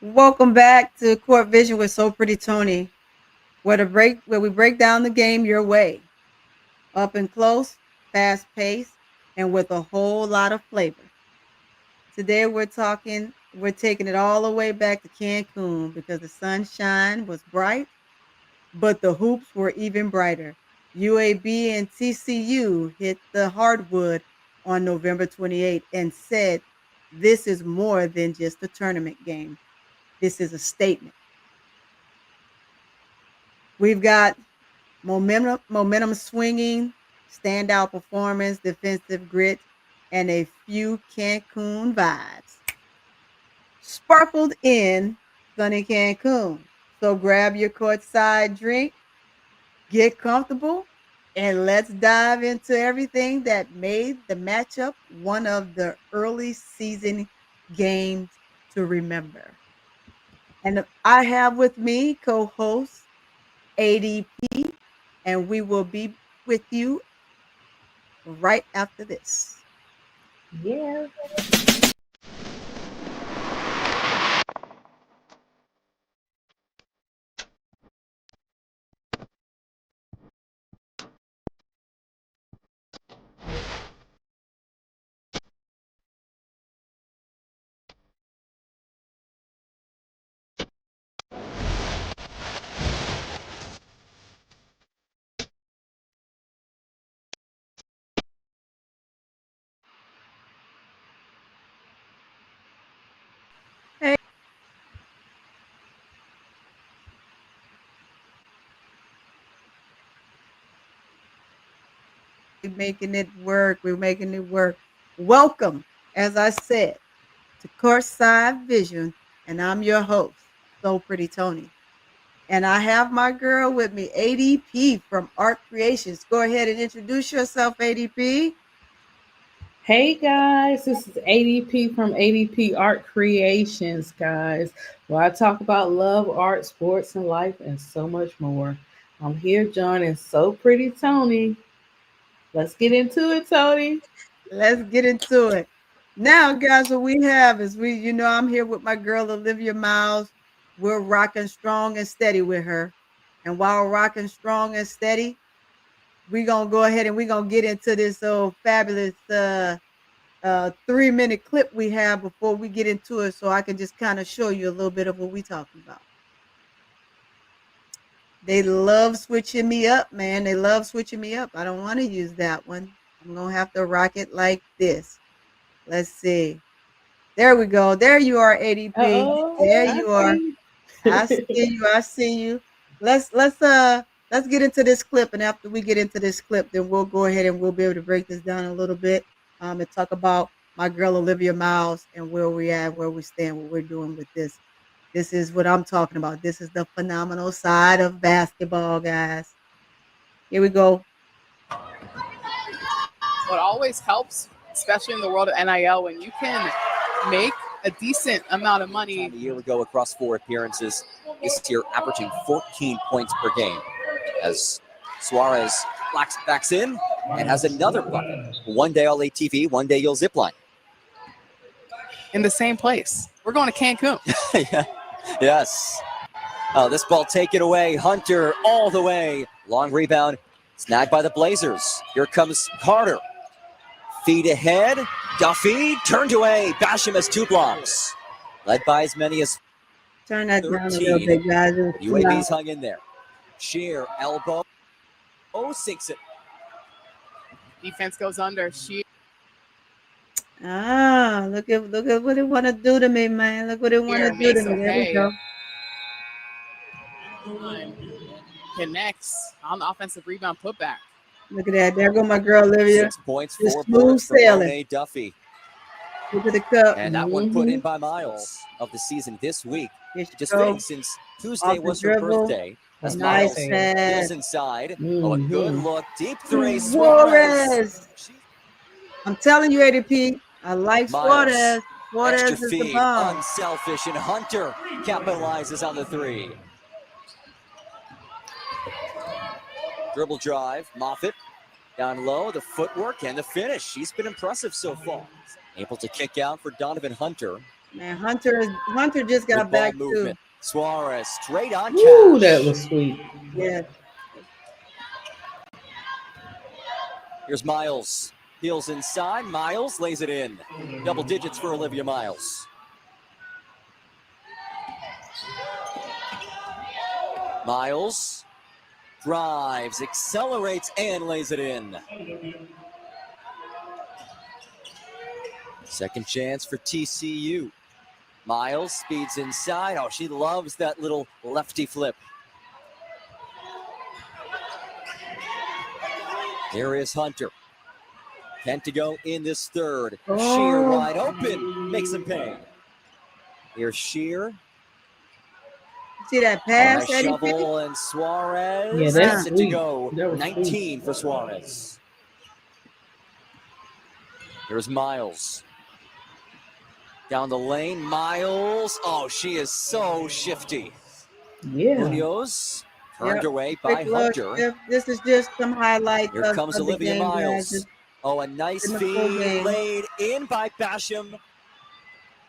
Welcome back to Court Vision with So Pretty Tony, where we break down the game your way, up and close, fast paced, and with a whole lot of flavor. Today we're taking it all the way back to Cancun because the sunshine was bright, but the hoops were even brighter. UAB and TCU hit the hardwood on November 28th and said, "This is more than just a tournament game. This is a statement." We've got momentum swinging, standout performance, defensive grit, and a few Cancun vibes sparkled in sunny Cancun. So grab your courtside drink, get comfortable, and let's dive into everything that made the matchup one of the early season games to remember. And I have with me co-host ADP, and we will be with you right after this. Yeah. Hey, we're making it work. We're making it work. Welcome, as I said, to Courtside Vision, and I'm your host, So Pretty Tony. And I have my girl with me, ADP from Art Creations. Go ahead and introduce yourself, ADP. Hey guys, this is ADP from ADP Art Creations, guys, where I talk about love, art, sports, and life, and so much more. I'm here joining So Pretty Tony. Let's get into it, Tony. Let's get into it. Now, guys, what we have is I'm here with my girl Olivia Miles. We're rocking strong and steady with her. And while rocking strong and steady, we're gonna go ahead and we're gonna get into this fabulous 3-minute clip we have before we get into it, so I can just kind of show you a little bit of what we're talking about. They love switching me up, man. They love switching me up. I don't want to use that one. I'm gonna have to rock it like this. Let's see. There we go. There you are, ADP. Uh-oh, There I you are. see. I see you. I see you. Let's get into this clip, and after we get into this clip, then we'll go ahead and we'll be able to break this down a little bit, and talk about my girl Olivia Miles and where we at, where we stand, what we're doing with this. This is what I'm talking about. This is the phenomenal side of basketball, guys. Here we go. What always helps, especially in the world of NIL, when you can make a decent amount of money. A year ago across 4 appearances, this year averaging 14 points per game. As Suarez backs in and has another bucket. One day I'll ATV, one day you'll zipline. In the same place. We're going to Cancun. Yeah. Yes. Oh, this ball taken away. Hunter all the way. Long rebound. Snagged by the Blazers. Here comes Carter. Feed ahead. Duffy turned away. Basham has 2 blocks. Led by as many as Turn that 13. down a little bit, guys. UAB's hung in there. Sheer elbow. Oh, sinks it. Defense goes under. Look at what it want to do to me, man. Look what it want to do to me. There we go. Connects on the offensive rebound putback. Look at that. There go my girl Olivia. 6 points, Just 4 smooth boards for sailing. Monet Duffy. Look at the cup. And that one put in by Miles of the season this week. Just fitting since Tuesday was her birthday. As nice Miles pass. pulls inside. Oh, a good look. Deep 3. Suarez. I'm telling you, ADP, I like Suarez. Suarez Extra is the feed, bomb. unselfish, and Hunter capitalizes on the 3. Dribble drive, Moffitt down low, the footwork and the finish. She's been impressive so far. Able to kick out for Donovan Hunter. Man, Hunter just Good got ball back too. movement. Suarez straight on Ooh, cash. that was sweet. Yeah. Here's Miles. Heels inside. Miles lays it in. Double digits for Olivia Miles. Miles drives, accelerates, and lays it in. Second chance for TCU. Miles speeds inside. Oh, she loves that little lefty flip. There is Hunter. 10 to go in this third. Sheer wide open. Makes him pay. Here's Sheer. See that Oh, pass, nice Eddie P? shovel, and Suarez Yeah, that's gets it to sweet. go. That was 19 for Suarez. Here's Miles. Down the lane, Miles. Oh, she is so shifty. Yeah. Munoz turned Yep. away Quick by look. Hunter. Yep. This is just some highlights Here comes of the Olivia game, guys. Miles. Just Oh, a nice in the full feed game. laid in by Basham.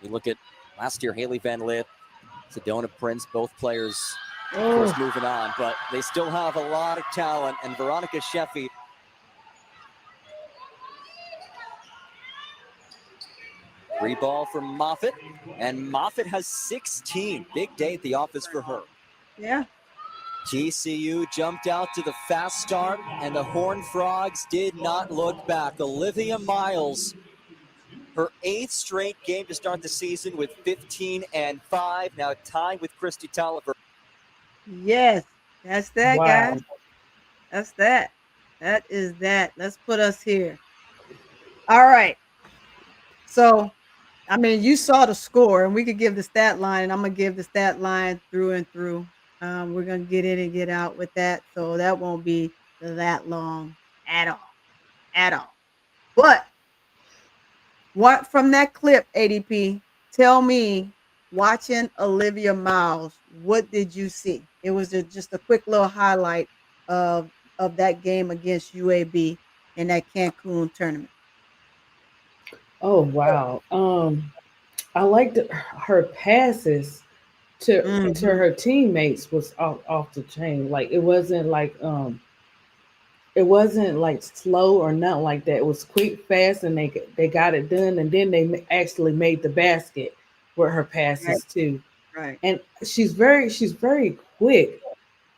You look at last year, Haley Van Lith, Sedona Prince, both players, of course, moving on, but they still have a lot of talent. And Veronica Sheffy. Free ball from Moffitt, and Moffitt has 16. Big day at the office for her. Yeah. TCU jumped out to the fast start, and the Horned Frogs did not look back. Olivia Miles, her 8th straight game to start the season with 15-5, now tied with Christy Tolliver. Yes. That's that, Wow. guys. That's that. That is that. Let's put us here. All right. So, I mean, you saw the score, and we could give the stat line, and I'm going to give the stat line through and through. We're going to get in and get out with that. So that won't be that long at all. At all. But what from that clip, ADP, tell me, watching Olivia Miles, what did you see? It was just a quick little highlight of that game against UAB in that Cancun tournament. Oh wow. I liked her passes to Mhm. her teammates was off the chain. Like it wasn't like slow or nothing like that. It was quick, fast, and they got it done. And then they actually made the basket with her Right, passes too. right. And she's very quick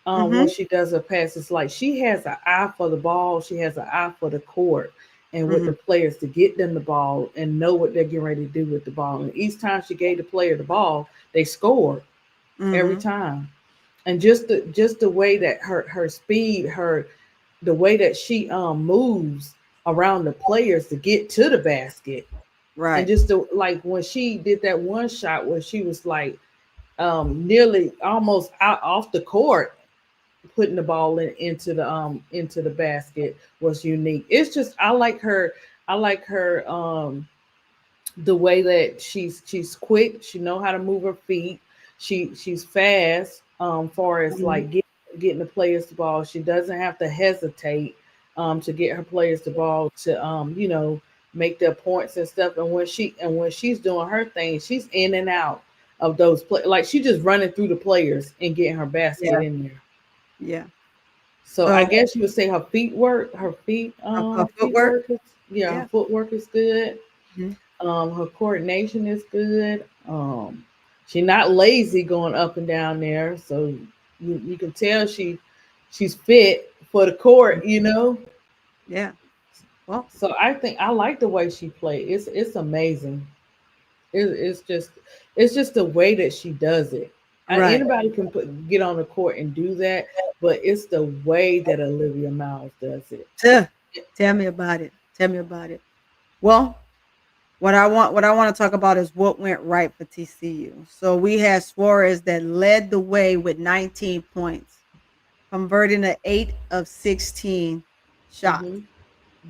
when Mhm. she does her passes. Like she has an eye for the ball. She has an eye for the court and with the Mhm. players to get them the ball and know what they're getting ready to do with the ball. And each time she gave the player the ball, they scored every Mhm. time. And just the way that her speed, the way that she moves around the players to get to the basket. And Right. just like when she did that one shot where she was like nearly almost out off the court putting the ball into the basket was unique. It's just I like her the way that she's quick, she know how to move her feet, she's fast far as Mhm. like getting the players the ball. She doesn't have to hesitate to get her players the ball to make their points and stuff. And when she's doing her thing, she's in and out of those play, like she just running through the players and getting her basket Yeah. in there. Yeah. So I So guess you would say her feet footwork. work is, yeah, her Yeah. footwork is good. Mhm. Her coordination is good. She's not lazy going up and down there, so you can tell she's fit for the court, you know. Yeah. Well, So I think I like the way she played. It's amazing. It's just the way that she does it. right. Anybody can get on the court and do that, but it's the way that Olivia Miles does it. Tuh. Tell me about it. Tell me about it. Well, what I want to talk about is what went right for TCU. So we had Suarez that led the way with 19 points, converting an 8 of 16 shots. Hmm.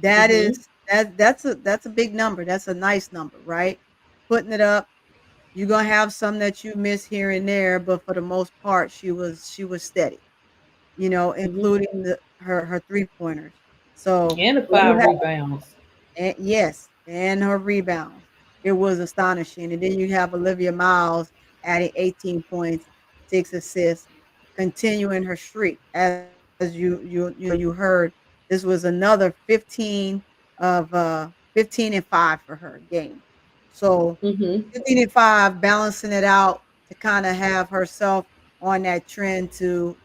That Hmm. is that's a big number. That's a nice number, right? Putting it up. You're gonna have some that you miss here and there, but for the most part, she was steady. Hmm. Including her 3 pointers. So And the when you five have rebounds. yes, and her rebounds. it was astonishing. And then you have Olivia Miles adding 18 points, 6 assists, continuing her streak. As you heard, this was another 15 and 5 for her game. So Mhm. 15 and 5, balancing it out to kind of have herself on that trend to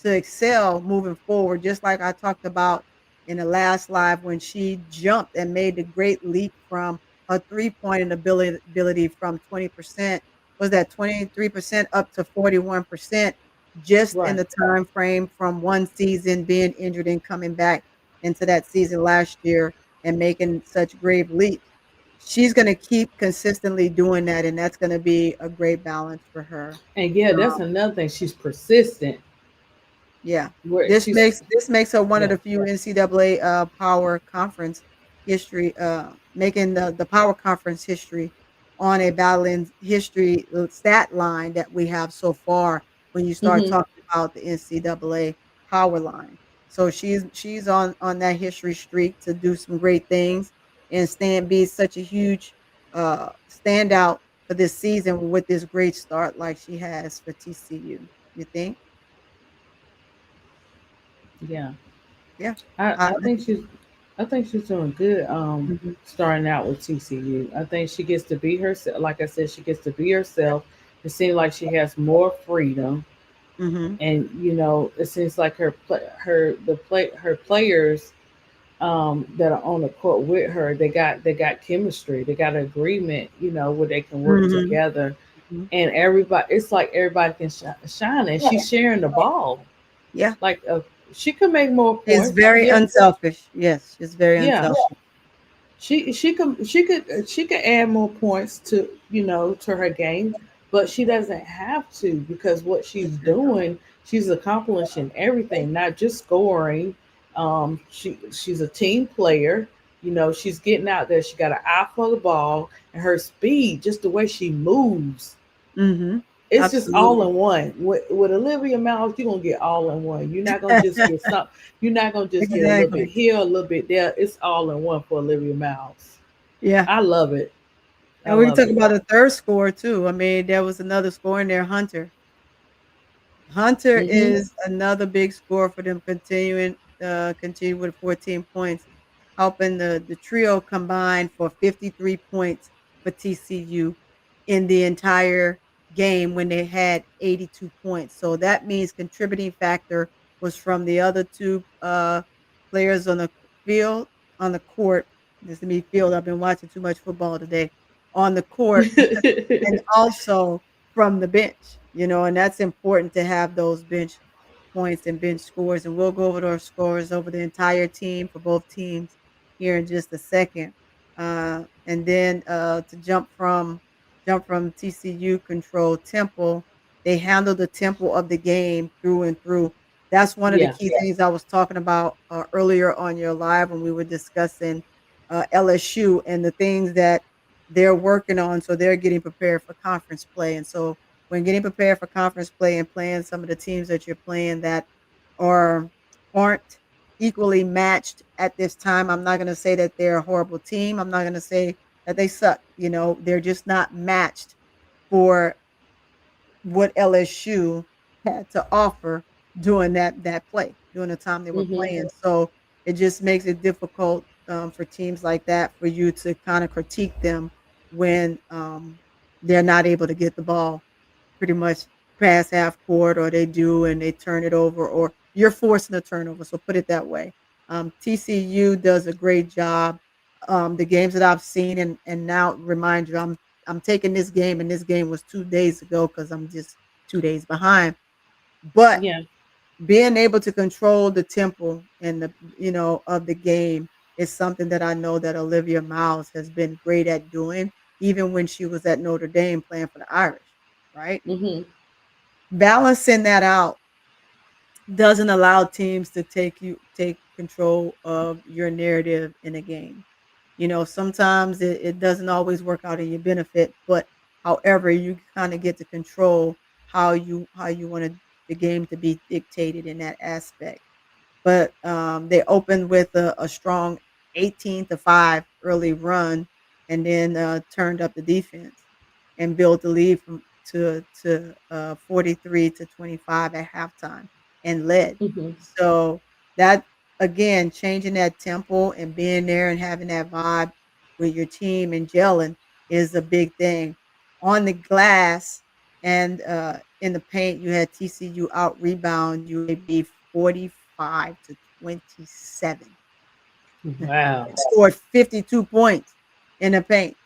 excel moving forward, just like I talked about in the last live when she jumped and made the great leap from her 3 point ability from 20%, was that 23% up to 41%, just in Right. the time frame from one season being injured and coming back into that season last year and making such grave leaps. She's going to keep consistently doing that, and that's going to be a great balance for her. And yeah, that's another thing. She's persistent. Yeah. Where This she's makes her one of yeah. the few NCAA power conference history, making the power conference history on a battling history stat line that we have so far when you start Mhm. talking about the NCAA power line. So she's on that history streak to do some great things and stand be such a huge standout for this season with this great start like she has for TCU. You think? Yeah. Yeah. I I think think she's doing good mhm. starting out with TCU. I think she gets to be herself. Like I said, she gets to be herself. It seems like she has more freedom, Mhm. and it seems like her players that are on the court with her, they got chemistry, they got agreement, where they can work Mhm. together, Mhm. and everybody, it's like everybody can shine, and she's sharing the ball. Yeah. Like she could make more She's points. very Yeah, unselfish. Yes, she's very yeah. unselfish. She could add more points to her game, but she doesn't have to, because what she's Mhm. doing, she's accomplishing everything, not just scoring. She's a team player. She's getting out there. She got an eye for the ball, and her speed, just the way she moves, Mhm. it's just all Absolutely. in one. With Olivia Miles, you're gonna get all in one. You're not gonna just get some. You're not gonna just get a little bit Exactly. here, a little bit there. It's all in one for Olivia Miles. Yeah. I love it. I And we can love talk it. about a third score too. I mean, there was another score in there, Hunter. Hunter Mhm. is another big score for them, continue with 14 points, helping the trio combine for 53 points for TCU in the entire game when they had 82 points. So that means contributing factor was from the other two players on the field, on the court. This is me field. I've been watching too much football today. On the court, and also from the bench, and that's important to have those bench points and bench scores. And we'll go over those scores over the entire team for both teams here in just a second. And then to jump from TCU control tempo, they handle the tempo of the game through and through. That's one of the Yeah. key things I was talking about earlier on your live when we were discussing LSU and the things that they're working on, so they're getting prepared for conference play. And so when getting prepared for conference play and playing some of the teams that you're playing that are aren't equally matched at this time, I'm not going to say that they're a horrible team. I'm not going to say that they suck. They're just not matched for what LSU had to offer during that play, during the time they were Mhm. playing. So it just makes it difficult for teams like that for you to kind of critique them when they're not able to get the ball pretty much past half court, or they do and they turn it over, or you're forcing a turnover. So put it that way. TCU does a great job. The games that I've seen, and now remind you, I'm taking this game, and this game was 2 days ago because I'm just 2 days behind. But Yeah. being able to control the tempo and of the game is something that I know that Olivia Miles has been great at doing, even when she was at Notre Dame playing for the Irish, right? Mhm. Balancing that out doesn't allow teams to take control of your narrative in a game. Sometimes it doesn't always work out in your benefit, but however, you kind of get to control how you want the game to be dictated in that aspect. But they opened with a strong 18-5 early run, and then turned up the defense and built the lead from to 43-25 at halftime and led. Mm-hmm. So that again, changing that tempo and being there and having that vibe with your team and gelling is a big thing. On the glass and in the paint, you had TCU out rebound UAB 45-27. Wow. Scored 52 points in the paint.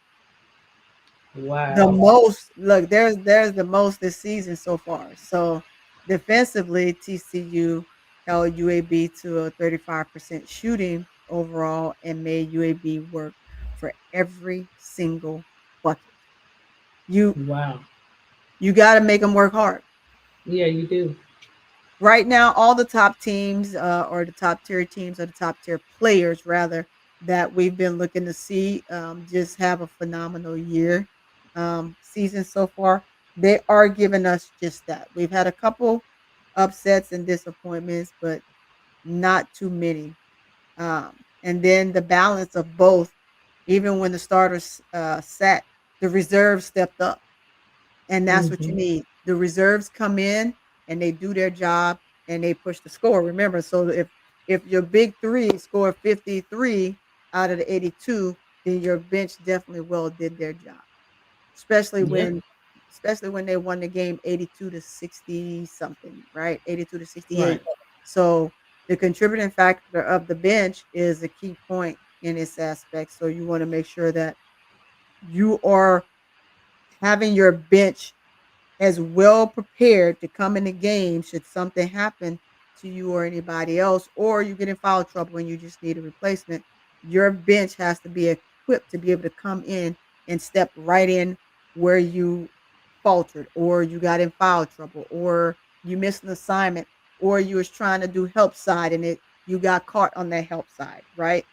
The Wow. most look, there's the most this season so far. So defensively, TCU held UAB to a 35% shooting overall and made UAB work for every single bucket. You Wow. you got to make them work hard. Yeah, you do. Right now, all the top teams, or the top tier teams, or the top tier players, rather, that we've been looking to see, just have a phenomenal year, season so far. They are giving us just that. We've had a couple upsets and disappointments, but not too many. And then the balance of both, even when the starters sat, the reserves stepped up, and that's what you Mm-hmm. need. The reserves come in and they do their job and they push the score. Remember, so if your big three scored 53 out of the 82, then your bench definitely well did their job. Especially Yep. when especially when they won the game 82 to 60 something, right? 82 to Right. 68. So the contributing factor of the bench is a key point in this aspect. So you want to make sure that you are having your bench as well prepared to come in the game should something happen to you or anybody else, or you get in foul trouble and you just need a replacement. Your bench has to be equipped to be able to come in and step right in where you faltered, or you got in foul trouble, or you missed an assignment, or you was trying to do help side and it you got caught on that help side, right?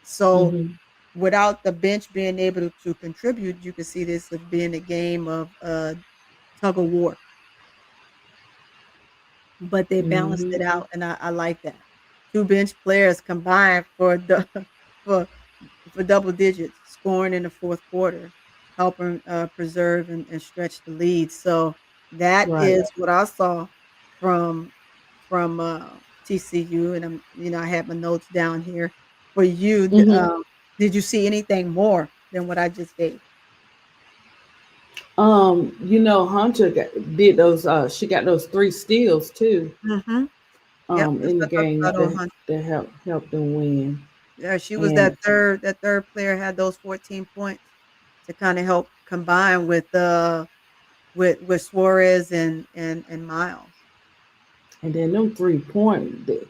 So Mm-hmm. without the bench being able to contribute, you can see this as being a game of tug of war, but they balanced Mm-hmm. it out, and I like that. 2 bench players combined for the for for double digits, scoring in the 4th quarter, helping, preserve and stretch the lead. So that Right. is what I saw from TCU, and I had my notes down here. For you, Mm-hmm. did you see anything more than what I just gave? Hunter did those. She got those 3 steals too. Mhm. Yep, that's In the what I talked game about on Hunt. that helped them win. Yeah, she was And that third player had those 14 points to kind of help combine with Suarez and Miles. then them 3 point the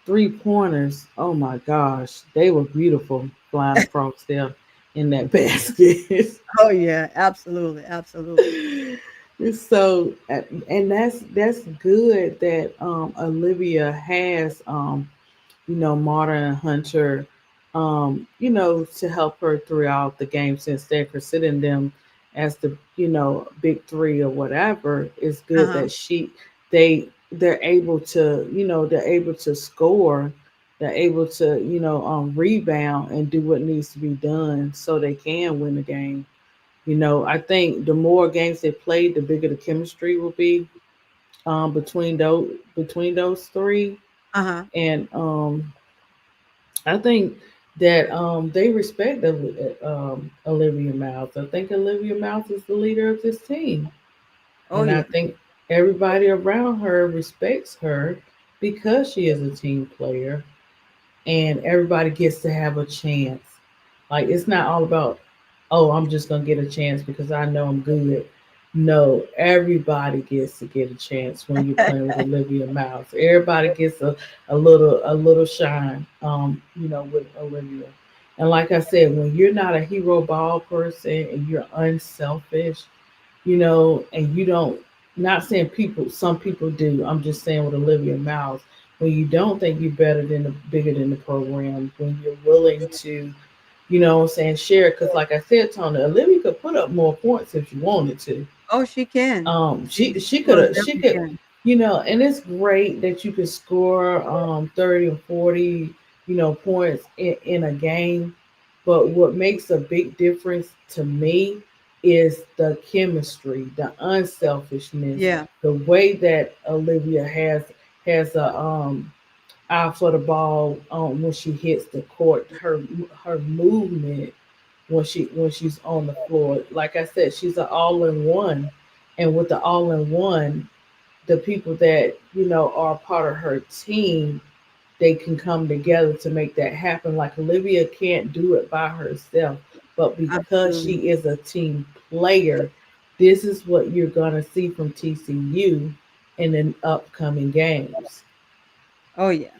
3 pointers. Oh my gosh, they were beautiful flying across there in that basket. Oh yeah, absolutely, absolutely. So and that's good that Olivia has Marta and Hunter, to help her throughout the game since they're considering them as the big three or whatever. It's good Uh-huh. that they're able to they're able to score, they're able to rebound and do what needs to be done so they can win the game. I think the more games they play, the bigger the chemistry will be between those three, Uh-huh. and I think that they respect Olivia Miles. I think Olivia Miles is the leader of this team, Oh and I yeah. think everybody around her respects her because she is a team player, and everybody gets to have a chance. Like it's not all about, oh, I'm just gonna get a chance because I know I'm good. No, everybody gets to get a chance when you're playing with Olivia Miles. Everybody gets a little shine, with Olivia. And like I said, when you're not a hero ball person and you're unselfish, and you don't, not saying some people do. I'm just saying with Olivia Miles, when you don't think you're bigger than the program, when you're willing to, what I'm saying, share. Because like I said, Tony, Olivia could put up more points if she wanted to. Oh, she can. She She could most have she definitely could, can. and it's great that you could score 30 or 40 points in a game, But what makes a big difference to me is the chemistry, the unselfishness, Yeah. the way that Olivia has a eye for the ball when she hits the court, her movement when she's on the floor. Like I said, she's an all in one, and with the all in one, the people that are part of her team, they can come together to make that happen. Like Olivia can't do it by herself, but because Absolutely. she is a team player, this is what you're gonna see from TCU in the upcoming games. Oh yeah.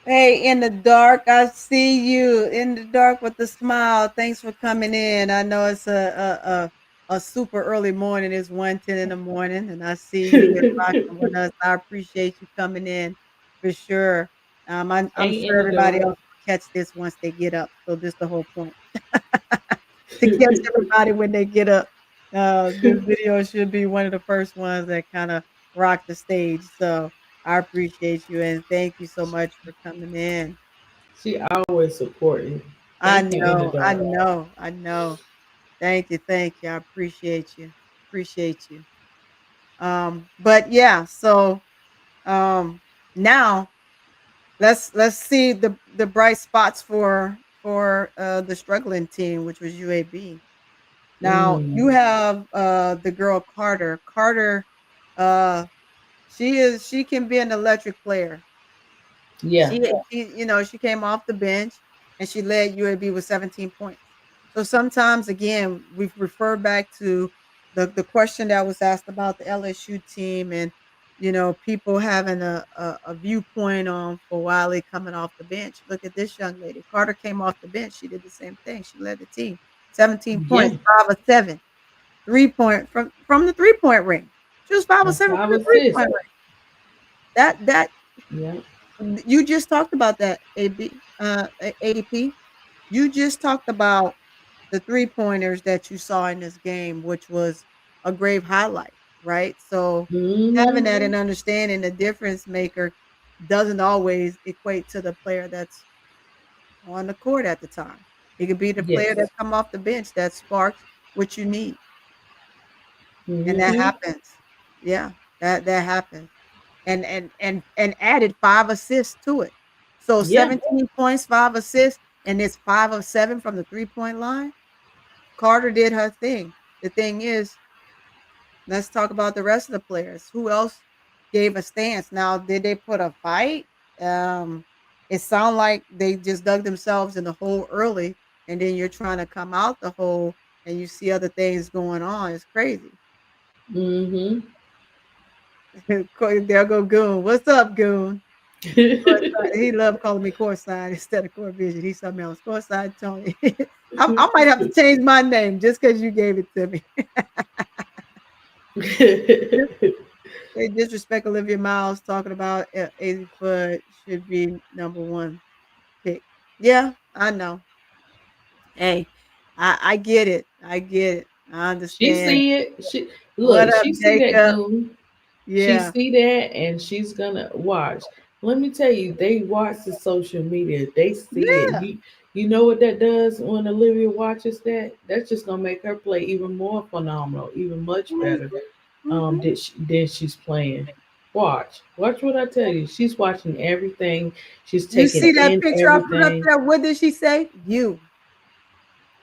Hey, in the dark, I see you in the dark with the smile. Thanks for coming in. I know it's a super early morning. It's 1:10 in the morning, and I see you and rocking with us. I appreciate you coming in for sure. I'm Stay in sure the everybody dark. else will catch this once they get up. So this the whole point to catch everybody when they get up. This video should be one of the first ones that kind of rock the stage. So I appreciate you and thank you so much for coming in. She always supporting. I Thank you in the know, I dark. know, I know. Thank you. I appreciate you. Appreciate you. But yeah, so um now let's see the bright spots for the struggling team, which was UAB. Now Mm, you have the girl Carter. Carter, uh she can be an electric player. yeah. She came off the bench and she led UAB with 17 points. So sometimes, again, we've referred back to the question that was asked about the LSU team and people having a viewpoint on for Wiley coming off the bench. Look at this young lady. Carter came off the bench. She did the same thing. She led the team. 17 Yeah. points, 5 of 7, 3 point from the 3 point ring. She was 5 of 7 from Five the three assists. point ring. That Yeah. you just talked about that, ADP. You just talked about the three-pointers that you saw in this game, which was a grave highlight, right? So having Hmm. that and understanding the difference maker doesn't always equate to the player that's on the court at the time. It could be the player that Yes. come off the bench that sparks what you need, and that Hmm. happens. Yeah, that happens. And added 5 assists to it. So Yeah. 17 points, 5 assists, and it's 5 of 7 from the three-point line. Carter did her thing. The thing is, let's talk about the rest of the players. Who else gave a stance? Now, did they put a fight? It sounded like they just dug themselves in the hole early, and then you're trying to come out the hole and you see other things going on. It's crazy. Hmm. There go Goon. What's up, Goon? Courtside. He loved calling me courtside instead of court vision. He's something else. Courtside Tony. I might have to change my name just because you gave it to me. They disrespect Olivia Miles talking about 80 foot should be number one pick. Yeah, I know. Hey, I get it. I get it. I She understand. see it. She What look. up, She see that Jacob? goon. She Yeah. see that, and she's gonna watch. Let me tell you, they watch the social media. They see it. Yeah. You know what that does when Olivia watches that? That's just gonna make her play even more phenomenal, even much better. Mhm. Than she's playing. Watch what I tell you. She's watching everything. She's You taking see that in picture I put up everything. there? What did she say? You.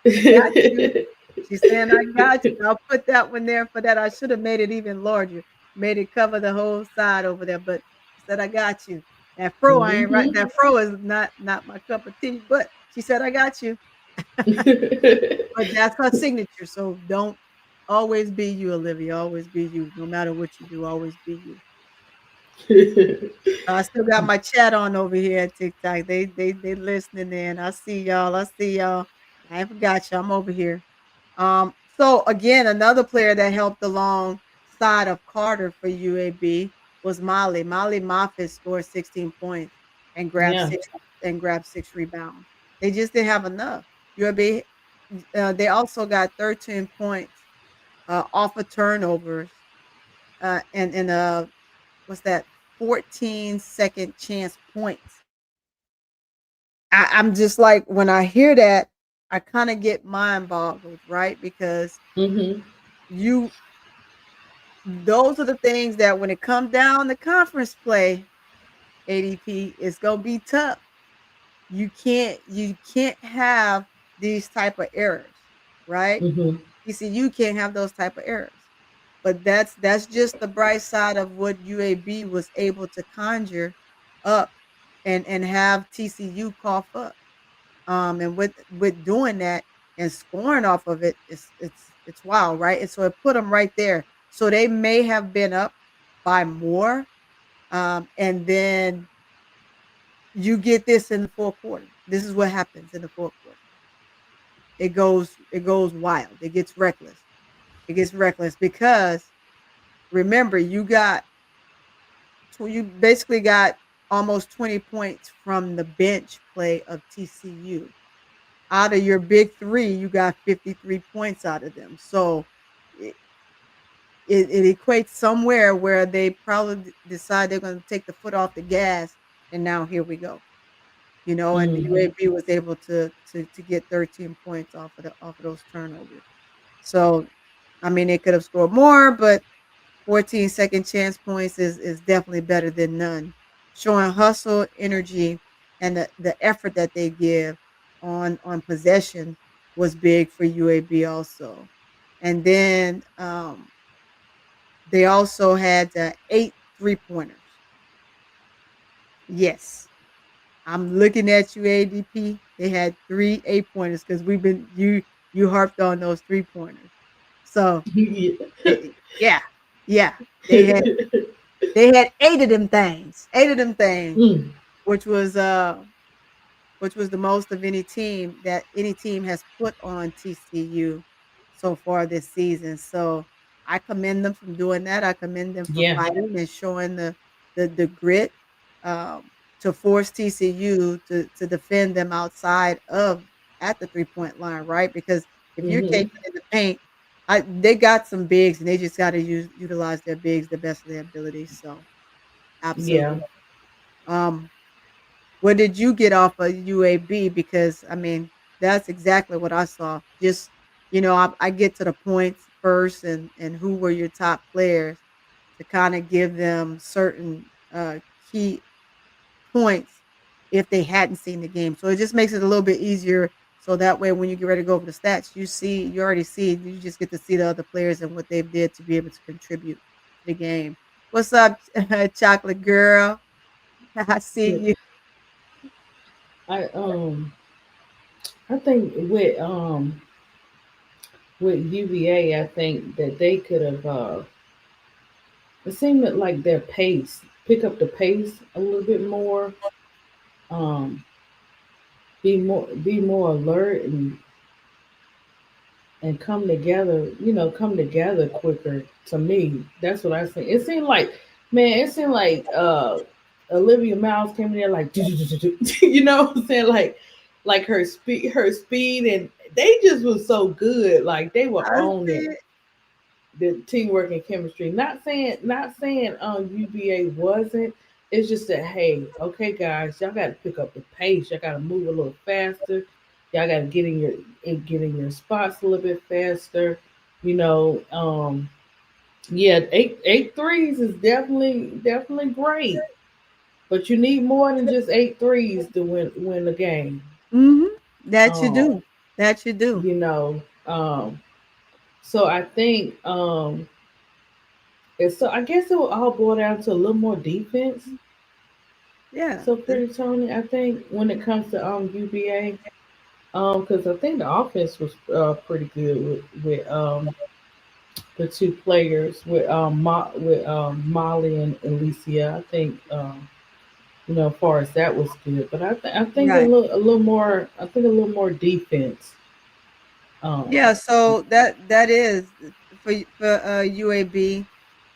I got you. She's saying, "I got you." I'll put that one there for that. I should have made it even larger, made it cover the whole side over there, but she said, "I got you." I ain't right. Hmm. That fro is not my cup of tea, but she said, "I got you." But that's her signature. So don't always be you, Olivia. Always be you. No matter what you do, always be you. I still got my chat on over here at TikTok. They listening in. I see y'all. I see y'all. I ain't forgot you. I'm over here. So again, another player that helped alongside of Carter for UAB was Molly. Molly Moffitt scored 16 points and Yeah. grabbed 6 rebounds. They just didn't have enough. UAB they also got 13 points off of turnovers and what's that 14 second chance points I'm just like, when I hear that, I kind of get mind boggled, right? Because Mm-hmm. you, those are the things that when it comes down to conference play, ADP, it's gonna be tough. You can't have these type of errors, right? Mm-hmm. TCU can't have those type of errors. But that's just the bright side of what UAB was able to conjure up and have TCU cough up. And with doing that and scoring off of it, it's wild, right? And so it put them right there. So they may have been up by more, and then you get this in the fourth quarter. This is what happens in the fourth quarter. It goes wild. It gets reckless. It gets reckless because remember you basically got almost 20 points from the bench play of TCU. Out of your big three, you got 53 points out of them. So it, it equates somewhere where they probably decide they're going to take the foot off the gas, and now here we go. And the Mm-hmm. UAB was able to get 13 points off of those turnovers. So, I mean, they could have scored more, but 14 second chance points is definitely better than none. Showing hustle, energy, and the effort that they give on possession was big for UAB also. And then they also had 8 3 pointers. Yes, I'm looking at you, ADP. They had 3 8 pointers because you harped on those 3 pointers. So yeah, yeah, they had they had 8 of them things, Mm. which was the most of any team has put on TCU so far this season. So I commend them from doing that. I commend them for Yeah. fighting and showing the grit, to force TCU to defend them outside of at the 3 point line, right? Because if you're Mm-hmm. taking in the paint, they got some bigs and they just got to utilize their bigs the best of their ability. So Yeah. absolutely. Um, what did you get off of UAB? Because I mean, that's exactly what I saw. Just I get to the points first and who were your top players to kind of give them certain key points if they hadn't seen the game. So it just makes it a little bit easier. So that way, when you get ready to go over the stats, you just get to see the other players and what they've did to be able to contribute to the game. What's up, chocolate girl? I see Yeah. you. I I think with UVA, I think that they could have. It seemed like their pace, pick up the pace a little bit more. Um, be more alert and come together. Come together quicker. To me, that's what I think. It seemed like, man, Olivia Miles came in there like, you know what I'm saying, like her speed, and they just was so good. Like they were I on see it. it. The teamwork and chemistry. Not saying UVA wasn't. It's just that, hey, okay guys, y'all gotta pick up the pace. Y'all gotta move a little faster. Y'all gotta get in your spots a little bit faster. You know, yeah, eight threes is definitely great. But you need more than just eight threes to win the game. Mhm. That you Um, do. That you do. you know, so I think and so I guess it will all boil down to a little more defense. Yeah. So pretty Tony, I think when it comes to UVA, because I think the offense was pretty good with the two players with Molly and Alicia. I think as far as that was good, but I think a Right. little more. I think a little more defense. Um, Yeah, so that is for UAB.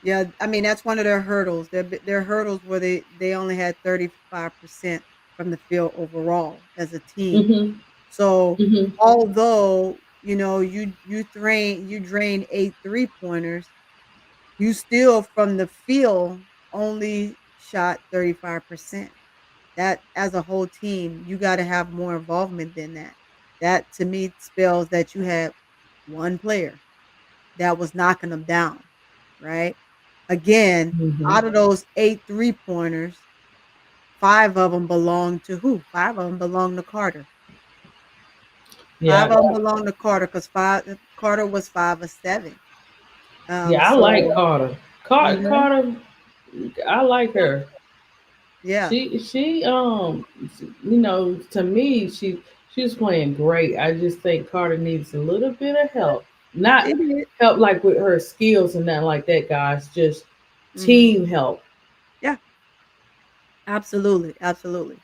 Yeah, I mean that's one of their hurdles. Their hurdles were they only had 35% from the field overall as a team. mhm, So mhm, although you drain 8 3 pointers, you still from the field only shot 35%. that as a whole team, you got to have more involvement than that. That to me spells that you had one player that was knocking them down, right? Again, Hmm. out of those 8 3-pointers, 5 of them belong to who? 5 of them belong to Carter. Five Yeah, of them belong to Carter because Carter was 5 of 7. yeah, I like So Carter. mhm, Carter, I like her. yeah, She to me she's playing great. I just think Carter needs a little bit of help. Not it did. help like with her skills and nothing like that, guys. Just Mhm. team help. Yeah, absolutely, absolutely.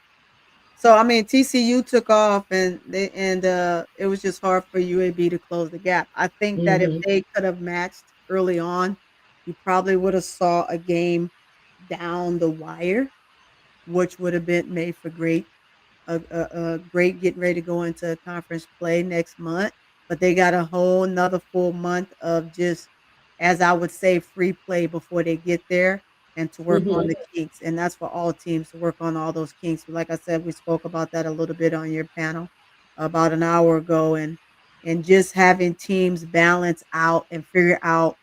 So I mean, TCU took off, and it was just hard for UAB to close the gap. I think that if Hmm. they could have matched early on, you probably would have saw a game down the wire, which would have been made for a great getting ready to go into conference play next month. But they got a whole nother full month of just, as I would say, free play before they get there and to work on Hmm. the kinks. And that's for all teams to work on all those kinks. Like I said, we spoke about that a little bit on your panel about an hour ago, and just having teams balance out and figure out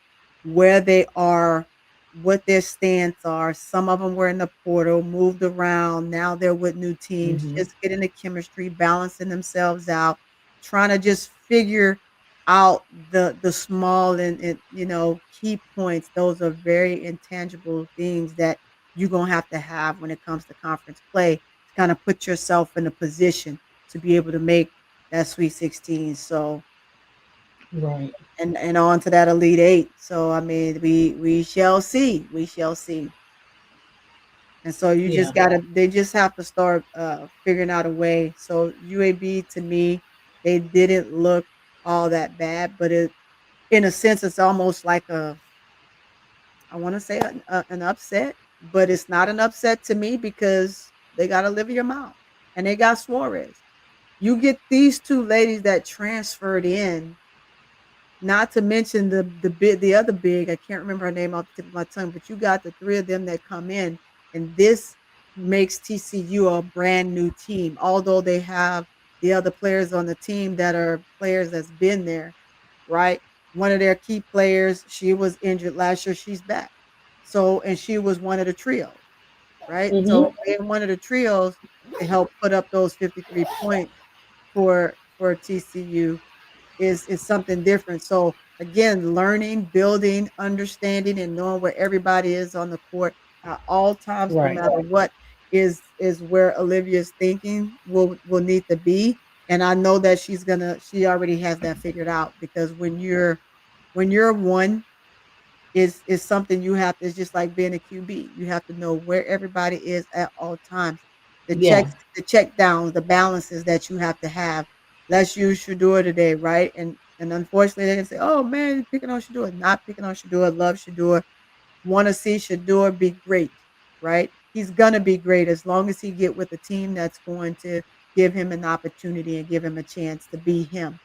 where they are, what their stance are. Some of them were in the portal, moved around. Now they're with new teams, Hmm. just getting the chemistry, balancing themselves out, trying to just figure out the small and key points. Those are very intangible things that you're gonna have when it comes to conference play to kind of put yourself in a position to be able to make that Sweet 16. So Right. and on to that Elite Eight. So I mean, we shall see. We shall see. And so you Yeah. just gotta they just have to start figuring out a way. So UAB to me, they didn't look all that bad, but it in a sense it's almost like a I want to say an upset, but it's not an upset to me because they got Olivia Mount and they got Suarez. You get these two ladies that transferred in. Not to mention the other big, I can't remember her name off the tip of my tongue, but you got the 3 of them that come in, and this makes TCU a brand new team. Although they have the other players on the team that are players that's been there, right? One of their key players, she was injured last year, she's back. So, and she was one of the trios, right? Hmm. So, being one of the trios to help put up those 53 points for TCU is something different. So again, learning, building, understanding, and knowing where everybody is on the court at all times, no Right. matter what is where Olivia's thinking will need to be. And I know that she already has that figured out because when you're one is something you have to it's just like being a QB. You have to know where everybody is at all times. Yeah. The check downs, the balances that you have to have. Let's use Shador today, right? And unfortunately they can say, oh man, you're picking on Shador. Not picking on Shador, love Shador. Want to see Shador be great, right? He's gonna be great as long as he get with a team that's going to give him an opportunity and give him a chance to be him.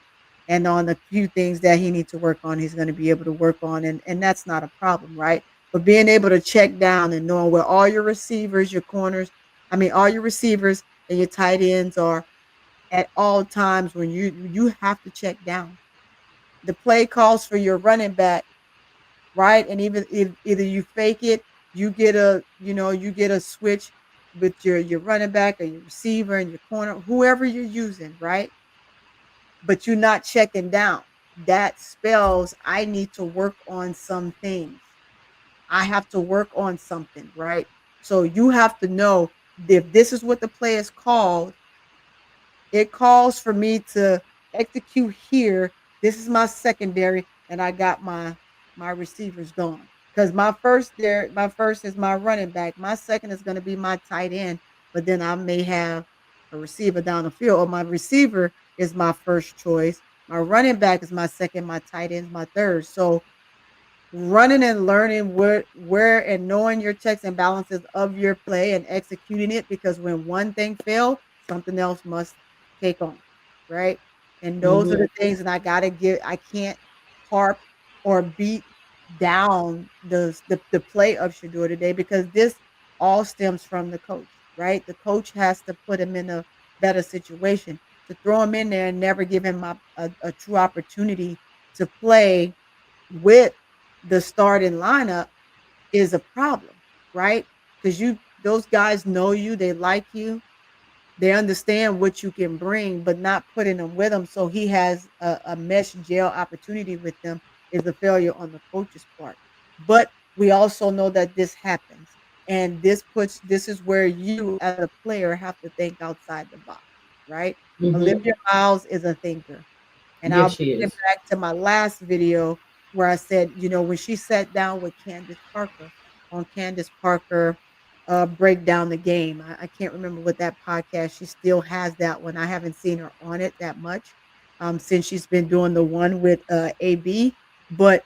And on the few things that he needs to work on, he's going to be able to work on, and that's not a problem, right? But being able to check down and knowing where all your receivers, your corners, I mean, all your receivers and your tight ends are at all times when you have to check down. The play calls for your running back, right? And even if either you fake it, you get a switch with your running back or your receiver and your corner, whoever you're using, right? But you're not checking down. That spells I need to work on some things. I have to work on something, right? So you have to know if this is what the play is called, it calls for me to execute here. This is my secondary, and I got my receivers gone. Because my first is my running back. My second is going to be my tight end, but then I may have a receiver down the field, or my receiver is my first choice. My running back is my second, my tight end is my third. So running and learning where and knowing your checks and balances of your play and executing it because when one thing fails, something else must take on, right? And those are Hmm. the things that I can't harp or beat down the play of Shador today because this all stems from the coach. right? The coach has to put him in a better situation. To throw him in there and never give him a true opportunity to play with the starting lineup is a problem, right? Because you those guys know you, they like you, they understand what you can bring, but not putting them with him so he has a mesh gel opportunity with them is a failure on the coach's part. But we also know that this happens. And this is where you as a player have to think outside the box, right? Mm-hmm. Olivia Miles is a thinker. And I'll Yes, she bring it is. back to my last video where I said, when she sat down with Candace Parker on Candace Parker break down the game. I can't remember what that podcast. She still has that one. I haven't seen her on it that much since she's been doing the one with AB. But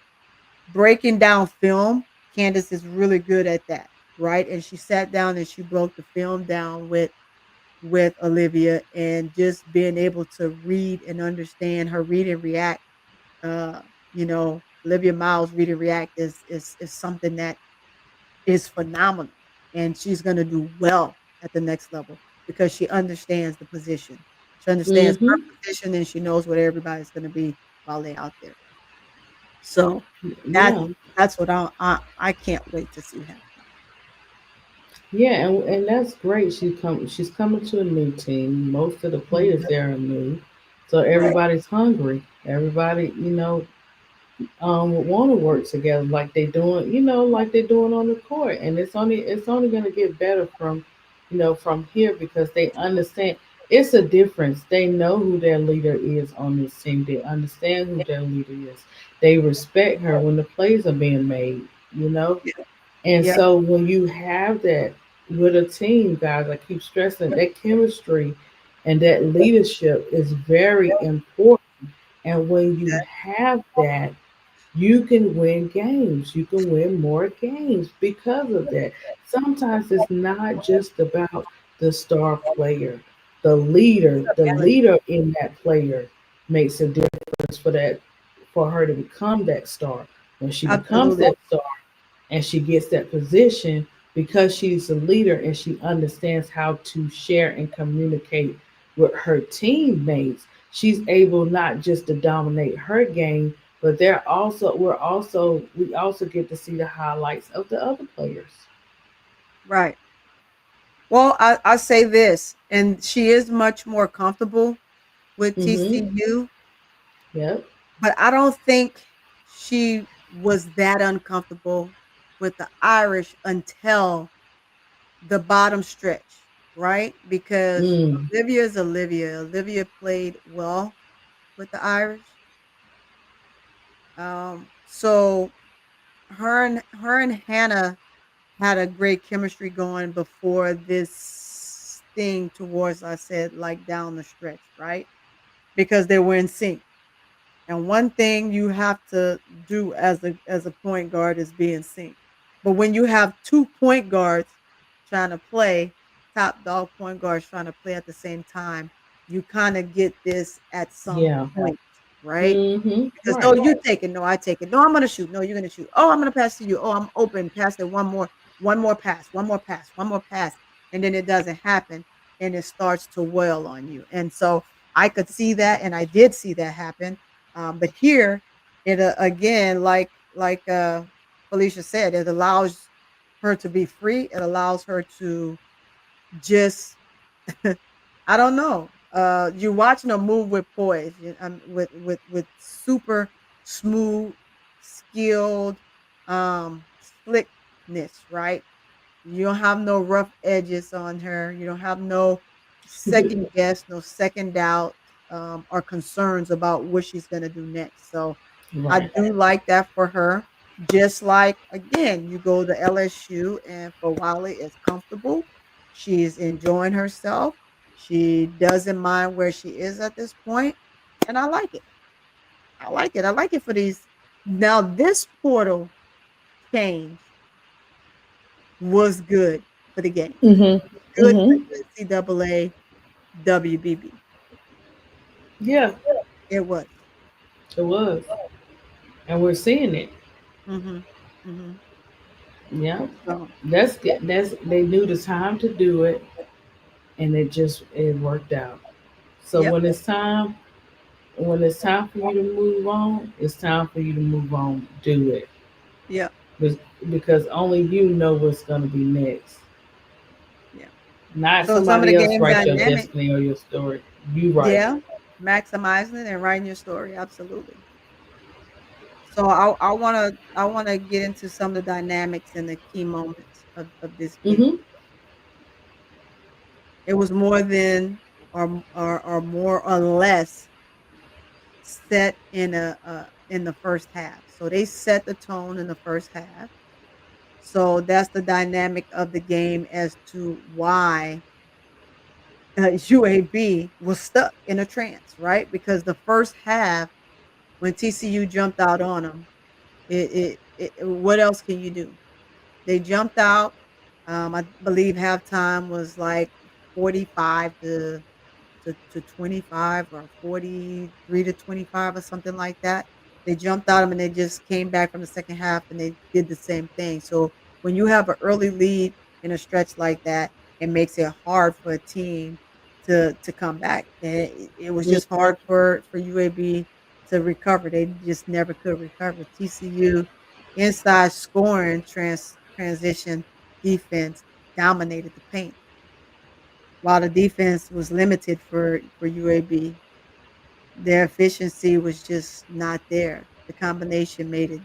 breaking down film, Candace is really good at that, right? And she sat down and she broke the film down with Olivia and just being able to read and understand her read and react. Uh, Olivia Miles read and react is something that is phenomenal, and she's going to do well at the next level because she understands the position. She understands her Mm-hmm. position, and she knows what everybody's going to be while they're out there. So that's Yeah. that's what I can't wait to see happen. Yeah, and that's great. She's coming to a new team. Most of the players Mhm. there are new. So Right. everybody's hungry. Everybody, would want to work together like they doing, like they're doing on the court. And it's only gonna get better from here because they understand it's a difference. They know who their leader is on this team. They understand who their leader is. They respect her when the plays are being made, you know? Yeah. And Yeah. so when you have that with a team, guys, I keep stressing that chemistry and that leadership is very important. And when you have that, you can win games. You can win more games because of that. Sometimes it's not just about the star player. The leader in that player makes a difference for her to become that star. When she becomes Absolutely. that star, and she gets that position because she's a leader and she understands how to share and communicate with her teammates. She's able not just to dominate her game, but we also get to see the highlights of the other players. Right. Well, I say this, and she is much more comfortable with Mhm. TCU, Yep. but I don't think she was that uncomfortable with the Irish until the bottom stretch, right? Because Mm. Olivia is Olivia. Olivia played well with the Irish. So her and Hannah had a great chemistry going before this thing towards I said like down the stretch, right? Because they were in sync. And one thing you have to do as a point guard is be in sync. But when you have two point guards trying to play, top dog point guards trying to play at the same time, you kind of get this at some Yeah. point, right? Mhm. Because no, Right. you take it. No, I take it. No, I'm gonna shoot. No, you're gonna shoot. Oh, I'm gonna pass to you. Oh, I'm open. Pass it one more pass, one more pass, one more pass, and then it doesn't happen, and it starts to wail on you. And so I could see that, and I did see that happen. But here, it again, like Felicia said, it allows her to be free. It allows her to just I don't know. You're watching a move with poise, with super smooth, skilled, slickness, right? You don't have no rough edges on her. You don't have no second guess, no second doubt, or concerns about what she's gonna do next. So I Right. do like that for her. Just like again, you go to LSU and for Wiley is comfortable. She's enjoying herself. She doesn't mind where she is at this point, and I like it. I like it. I like it for these. Now this portal change was good for the game. Mhm. Good for Mhm. NCAA WBB. Yeah, It was. it was, and we're seeing it. Mhm. Mhm. Yeah, So that's good. That's they knew the time to do it, and it worked out. So yep, when it's time for you to move on, it's time for you to move on. Do it. yep, Be- because only you know what's going to be next. yep. Not So some of somebody the else game write your dynamic, destiny or your story. You write it. yeah, maximizing it and writing your story, absolutely. So I wanna get into some of the dynamics and the key moments of this game. Mm-hmm. It was more than or more or less set in the first half. So they set the tone in the first half. So that's the dynamic of the game as to why UAB was stuck in a trance, right? Because the first half, when TCU jumped out on them, what else can you do? They jumped out. I believe halftime was like 45 to 25 or 43 to 25 or something like that. They jumped out them and they just came back from the second half and they did the same thing. So when you have an early lead in a stretch like that, it makes it hard for a team to come back. And it was just hard for UAB to recover. They just never could recover. TCU inside scoring transition defense dominated the paint while the defense was limited for UAB. Their efficiency was just not there. The combination made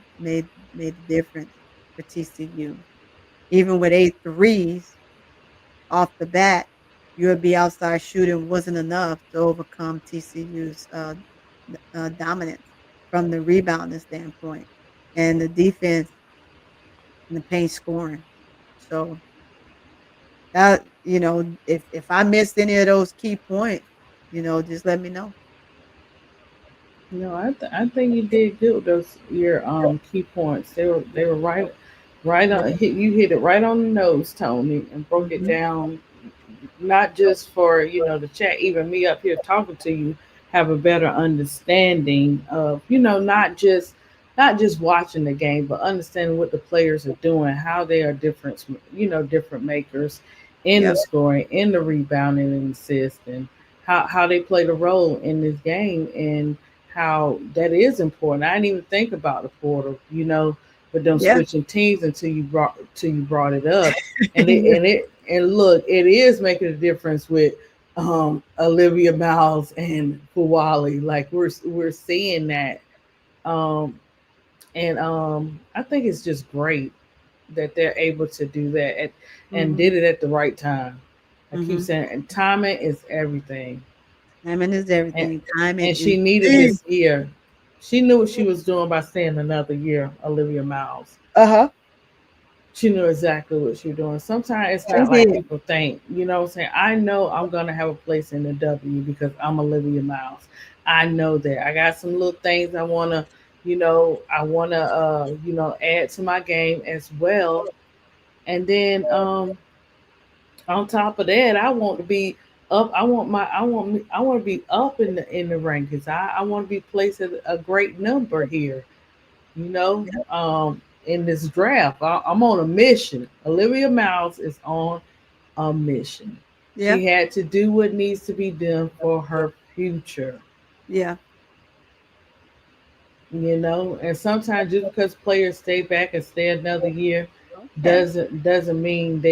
the difference for TCU. Even with 8 threes off the bat, UAB outside shooting wasn't enough to overcome TCU's dominance from the rebounding standpoint and the defense and the paint scoring. So that if I missed any of those key points, just let me know. No, I think you did good with those your key points. They were right Yeah. on you hit it right on the nose, Tony, and broke it Mhm. down not just for the chat, even me up here talking to you have a better understanding of not just watching the game, but understanding what the players are doing, how they are different makers in the Yep. scoring, in the rebounding and assisting, how they played a role in this game, and how that is important. I didn't even think about the portal, but them Yeah. switching teams until you brought it up, and look, it is making a difference with Olivia Miles and Fuwali. Like we're seeing that, um, and I think it's just great that they're able to do that and Mhm. did it at the right time. I keep Mhm. saying, and timing is everything, Timing is and everything. Timing and is she needed key. this year. She knew what she was doing by staying another year. Olivia Miles. Uh-huh. She knew exactly what she was doing. Sometimes it's She not like did. people think. You know what I'm saying? I know I'm gonna have a place in the W because I'm Olivia Miles. I know that. I got some little things I wanna add to my game as well. And then on top of that, I want to be up. I want to be up in the rankings. I want to be placed at a great number here, you know, Yep. in this draft. I'm on a mission. Olivia Miles is on a mission. Yeah. She had to do what needs to be done for her future, Yeah. and sometimes just because players stay back and stay another year Okay. doesn't mean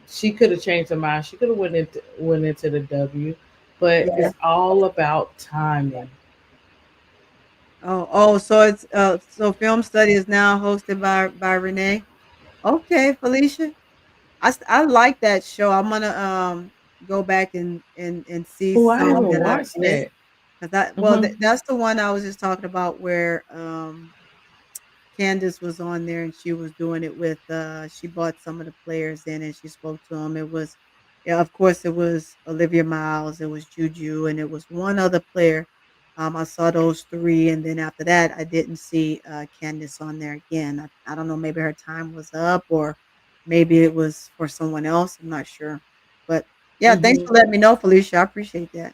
she could have changed her mind. She could have went into the W, but Yeah. it's all about timing. Oh, so it's so film study is now hosted by Renee. Okay, Felicia. I like that show. I'm gonna go back and see Oh, I some haven't that I've watched missed. that. 'Cause Uh-huh. that's the one I was just talking about where Candace was on there and she was doing it with she brought some of the players in and she spoke to them. It was yeah, of course it was Olivia Miles, it was Juju, and it was one other player. I saw those three and then after that I didn't see Candace on there again. I don't know, maybe her time was up or maybe it was for someone else. I'm not sure. But yeah, thanks Hmm. for letting me know, Felicia. I appreciate that.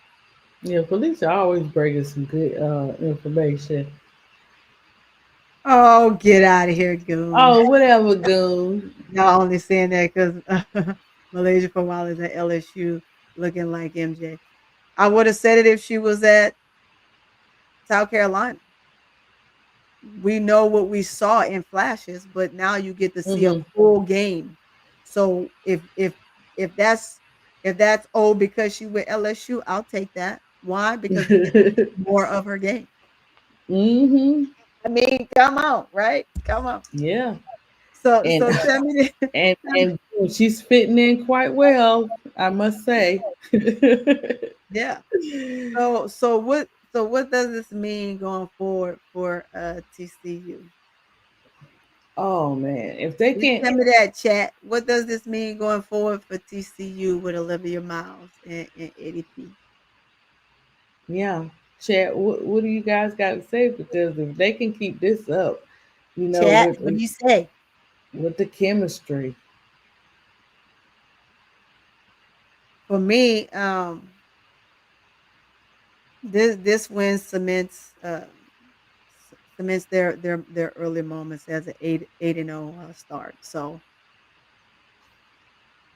Yeah, police are always bringing some good information. Oh, get out of here, goon. Oh, whatever, goon. Y'all only saying that because Malaysia for a while is at LSU looking like MJ. I would have said it if she was at South Carolina. We know what we saw in flashes, but now you get to see a Hmm. full game. So if that's old because she with LSU, I'll take that. Why? Because we get more of her game. Hmm. I mean, come on, right? Come on. Yeah. So And tell me, and and she's fitting in quite well, I must say. yeah. So what does this mean going forward for TCU? Oh man, if they Just can, tell me that, chat. What does this mean going forward for TCU with Olivia Miles and ADP? yeah, Chad, what do you guys got to say? Because if they can keep this up, Chat, with what do you say? with the chemistry. For me, this win cements their early moments as an 8-0 start. So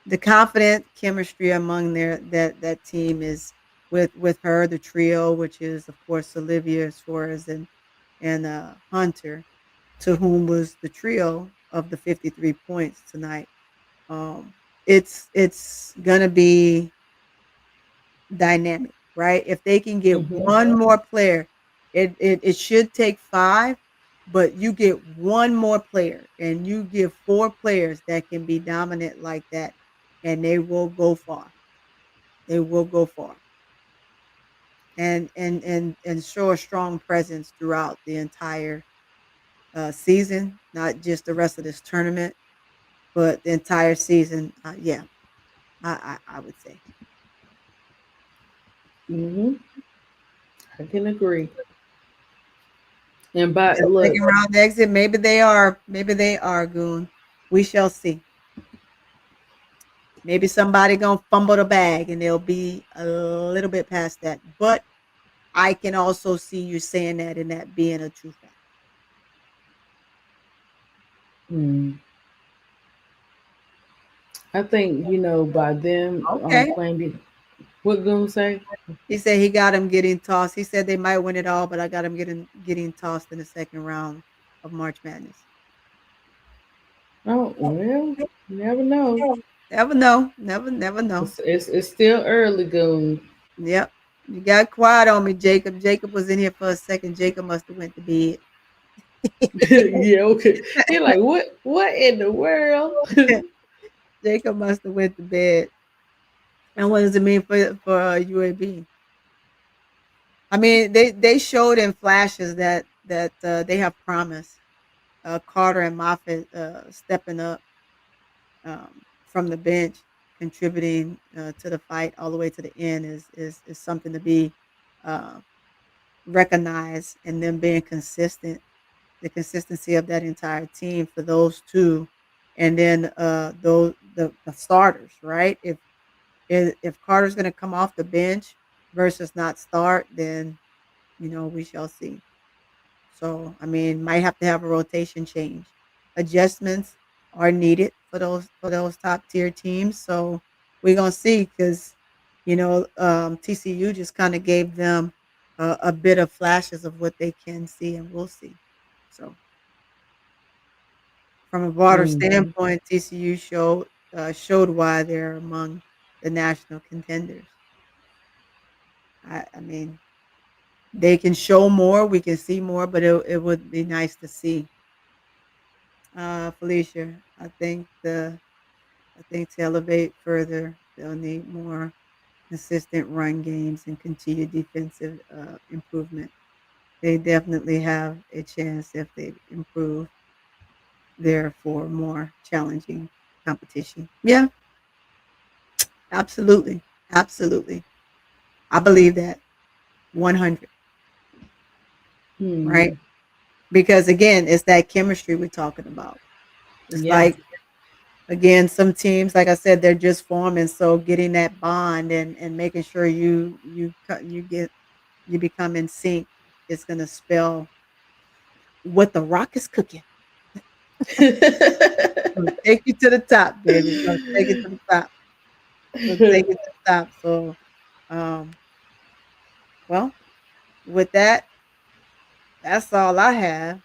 the confident chemistry among that team is with her, the trio, which is of course Olivia Suarez and Hunter, to whom was the trio of the 53 points tonight. Um, it's gonna be dynamic, right? If they can get Hmm. one more player, it should take five, but you get one more player and you give four players that can be dominant like that, and they will go far. They will go far and show a strong presence throughout the entire season, not just the rest of this tournament, but the entire season. Yeah, I would say. Hmm. I can agree. And by And look, second round exit, maybe they are goon. We shall see. Maybe somebody gonna fumble the bag and they'll be a little bit past that. But I can also see you saying that and that being a true fact. mm, I think by them Okay. playing what gonna say? He said he got him getting tossed. He said they might win it all, but I got him getting tossed in the second round of March Madness. Oh well, you never know. Never know. Never know. It's still early, goon. Yep. You got quiet on me, Jacob. Jacob was in here for a second. Jacob must have went to bed. Yeah, okay. You're like, what in the world? Jacob must have went to bed. And what does it mean for UAB? I mean, they showed in flashes that they have promise. Carter and Moffitt stepping up from the bench, contributing to the fight all the way to the end is something to be uh, recognized, and them being consistent, the consistency of that entire team for those two, and then those the starters, right? If Carter's going to come off the bench versus not start, then we shall see. So I mean, might have to have a rotation change. Adjustments are needed for those top tier teams. So we're gonna see because TCU just kind of gave them a bit of flashes of what they can see and will see. So from a broader Hmm. standpoint, TCU showed why they're among the national contenders. I mean, they can show more, we can see more, but it would be nice to see. Felicia, I think to elevate further, they'll need more consistent run games and continued defensive improvement. They definitely have a chance if they improve there for more challenging competition. Yeah, absolutely. Absolutely. I believe that 100, right? Hmm. Because again, it's that chemistry we're talking about. It's Yeah. like, again, some teams, like I said, they're just forming, so getting that bond and making sure you become in sync is going to spell what the rock is cooking. Gonna take you to the top, baby. It's gonna take it to the top. Gonna take it to the top. So, um, well, with that, that's all I have.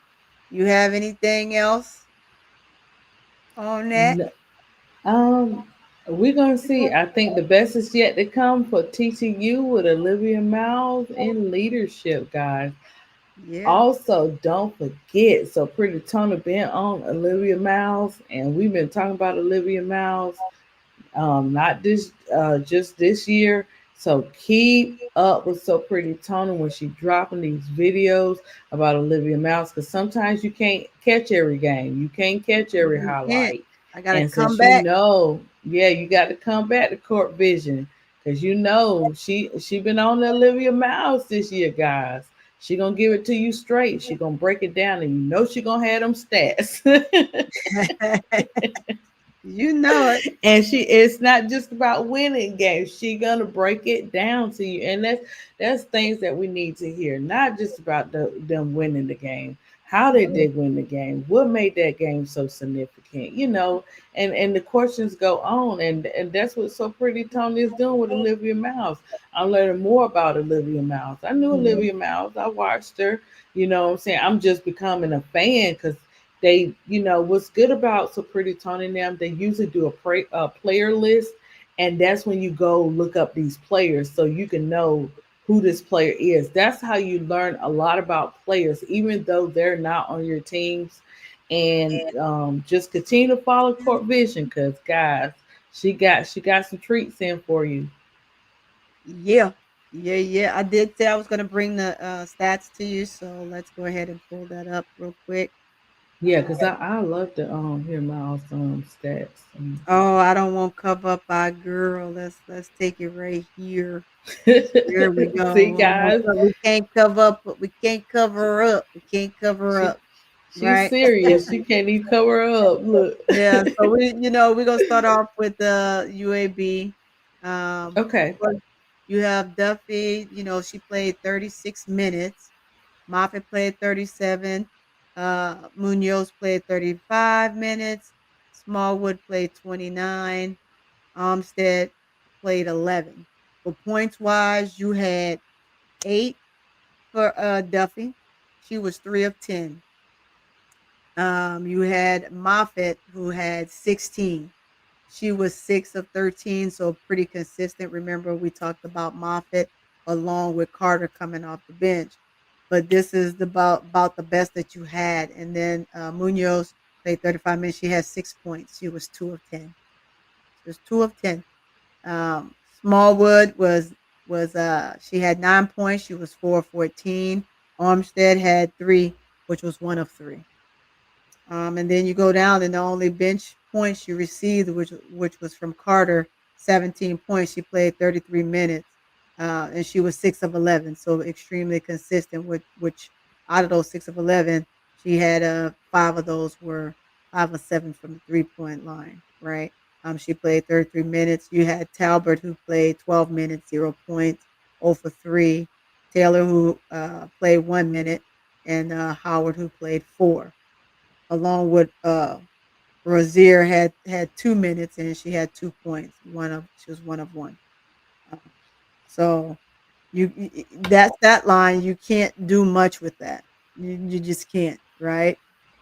You have anything else on that? No, um, we're gonna see. I think the best is yet to come for TCU with Olivia Miles in leadership, guys. Yeah. Also, don't forget, so Pretty Tony been on Olivia Miles, and we've been talking about Olivia Miles, not this just this year. So keep up with So Pretty Tony when she dropping these videos about Olivia Miles, because sometimes you can't catch every game, you can't catch every You can't. highlight. I gotta And come since you back. know, yeah, you got to come back to Court Vision, because you know she been on the Olivia Miles this year, guys. She gonna give it to you straight. She gonna break it down, and you know she gonna have them stats. You know it. And it's not just about winning games. She gonna break it down to you, and that's things that we need to hear. Not just about them winning the game. How did they win the game? What made that game so significant? And the questions go on, and that's what So Pretty Tony is doing with Olivia Miles. I'm learning more about Olivia Miles. I knew Mhm. Olivia Miles. I watched her. You know what I'm saying? I'm just becoming a fan because what's good about So Pretty Tony now, they usually do a player list, and that's when you go look up these players so you can know who this player is. That's how you learn a lot about players, even though they're not on your teams. And just continue to follow Court Vision, because guys, she got some treats in for you. Yeah. Yeah, yeah. I did say I was gonna bring the stats to you, so let's go ahead and pull that up real quick. Yeah, because I love to hear Miles stats. Oh, I don't want cover up our girl. Let's take it right here. Here we See, go. guys, We can't cover up, but we can't cover her up. We can't cover her she up, she's right? serious. She can't even cover her up. Look. Yeah. So we're gonna start off with the UAB. Of Okay. course, you have Duffy. She played 36 minutes. Moffitt played 37. Munoz played 35 minutes. Smallwood played 29. Armstead played 11. For points wise, you had 8 for Duffy. She was 3 of 10. You had Moffitt, who had 16. She was 6 of 13, so pretty consistent. Remember, we talked about Moffitt along with Carter coming off the bench. But this is about the best that you had. And then Munoz played 35 minutes. She had 6 points. She was 2 of 10. She was 2 of 10. Smallwood was she had 9 points. She was 4 of 14. Armstead had 3, which was 1 of 3. And then you go down, and the only bench points she received, which was from Carter, 17 points. She played 33 minutes, and she was 6 of 11, so extremely consistent. Which out of those 6 of 11, she had 5 of those were 5 of 7 from the 3 point line. Right. She played 33 minutes. You had Talbert, who played 12 minutes, 0 points, 0 for 3. Taylor, who played 1 minute, and Howard, who played 4, along with Rozier had 2 minutes, and she had 2 points. She was 1 of 1. Uh, so that's that line. You can't do much with that. You just can't, right?